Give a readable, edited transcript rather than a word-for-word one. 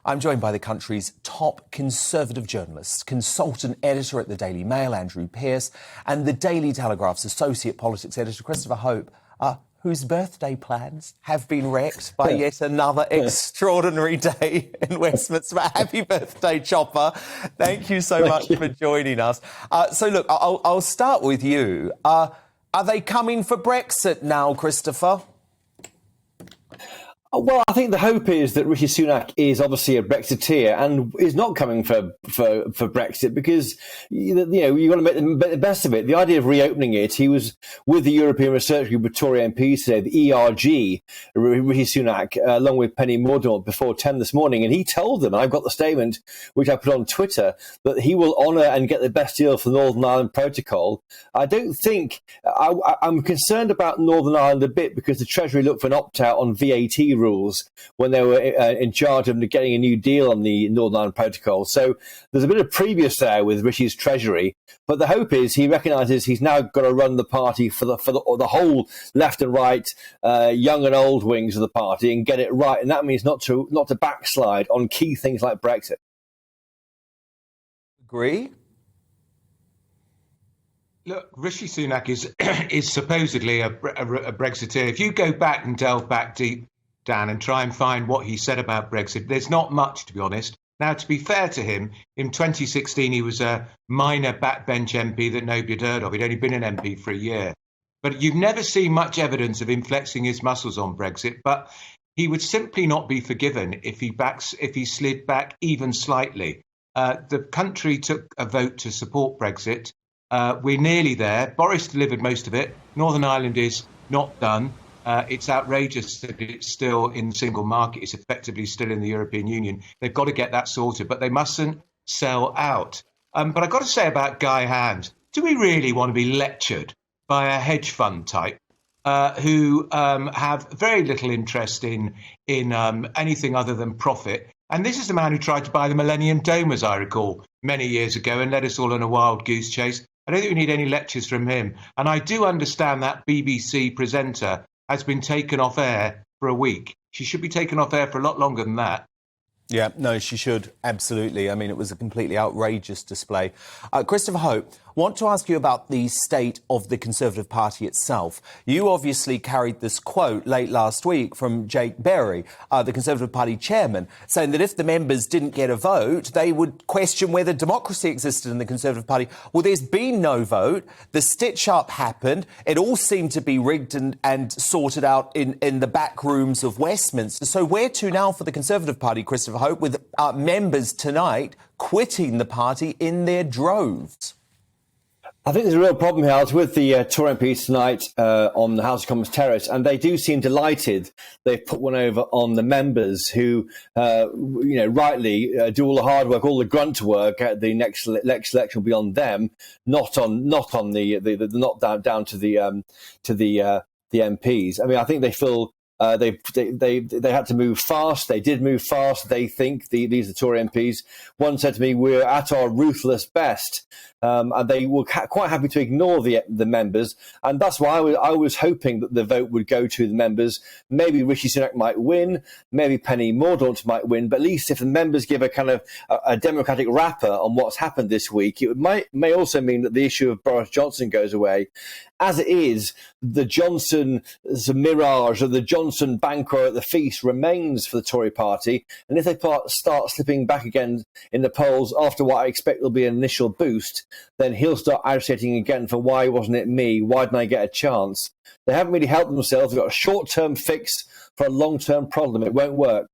I'm joined by the country's top Conservative journalist, consultant editor at the Daily Mail, Andrew Pearce, and the Daily Telegraph's associate politics editor, Christopher Hope, whose birthday plans have been wrecked by yet another extraordinary day in Westminster. Happy birthday, Chopper. Thank you so much for joining us. So, look, I'll start with you. Are they coming for Brexit now, Christopher? Well, I think the hope is that Rishi Sunak is obviously a Brexiteer and is not coming for Brexit because, you got to make the best of it. The idea of reopening it, he was with the European Research Group with Tory MPs today, the ERG, Rishi Sunak, along with Penny Mordaunt before 10 this morning, and he told them, I've got the statement, which I put on Twitter, that he will honour and get the best deal for the Northern Ireland Protocol. I don't think, I'm concerned about Northern Ireland a bit because the Treasury looked for an opt-out on VAT rules when they were in charge of getting a new deal on the Northern Ireland Protocol. So there's a bit of previous there with Rishi's Treasury, but the hope is he recognises he's now got to run the party for the whole left and right, young and old wings of the party and get it right, and that means not to backslide on key things like Brexit. Agree? Look, Rishi Sunak is supposedly a Brexiteer. If you go back and delve back deep, Dan, and try and find what he said about Brexit, there's not much, to be honest. Now, to be fair to him, in 2016, he was a minor backbench MP that nobody had heard of. He'd only been an MP for a year. But you've never seen much evidence of him flexing his muscles on Brexit. But he would simply not be forgiven if he slid back even slightly. The country took a vote to support Brexit. We're nearly there. Boris delivered most of it. Northern Ireland is not done. It's outrageous that it's still in the single market. It's effectively still in the European Union. They've got to get that sorted, but they mustn't sell out. But I've got to say about Guy Hand, do we really want to be lectured by a hedge fund type who have very little interest in anything other than profit? And this is the man who tried to buy the Millennium Dome, as I recall, many years ago and led us all on a wild goose chase. I don't think we need any lectures from him. And I do understand that BBC presenter has been taken off air for a week. She should be taken off air for a lot longer than that. Yeah, no, she should. Absolutely. I mean, it was a completely outrageous display. Christopher Hope, want to ask you about the state of the Conservative Party itself. You obviously carried this quote late last week from Jake Berry, the Conservative Party chairman, saying that if the members didn't get a vote, they would question whether democracy existed in the Conservative Party. Well, there's been no vote. The stitch-up happened. It all seemed to be rigged and sorted out in the back rooms of Westminster. So where to now for the Conservative Party, Christopher Hope, with members tonight quitting the party in their droves? I think there's a real problem here with the Tory MPs tonight on the House of Commons terrace, and they do seem delighted they've put one over on the members who, rightly do all the hard work, all the grunt work. The next election will be on them, not down to the MPs. I mean, I think they feel. They had to move fast. They did move fast. They think these are Tory MPs. One said to me, "We're at our ruthless best," and they were quite happy to ignore the members. And that's why I was hoping that the vote would go to the members. Maybe Rishi Sunak might win. Maybe Penny Mordaunt might win. But at least if the members give a kind of a democratic wrapper on what's happened this week, it may also mean that the issue of Boris Johnson goes away. As it is, the Johnson mirage or the Johnson banquet at the feast remains for the Tory party. And if they start slipping back again in the polls after what I expect will be an initial boost, then he'll start agitating again for why wasn't it me? Why didn't I get a chance? They haven't really helped themselves. They've got a short-term fix for a long-term problem. It won't work.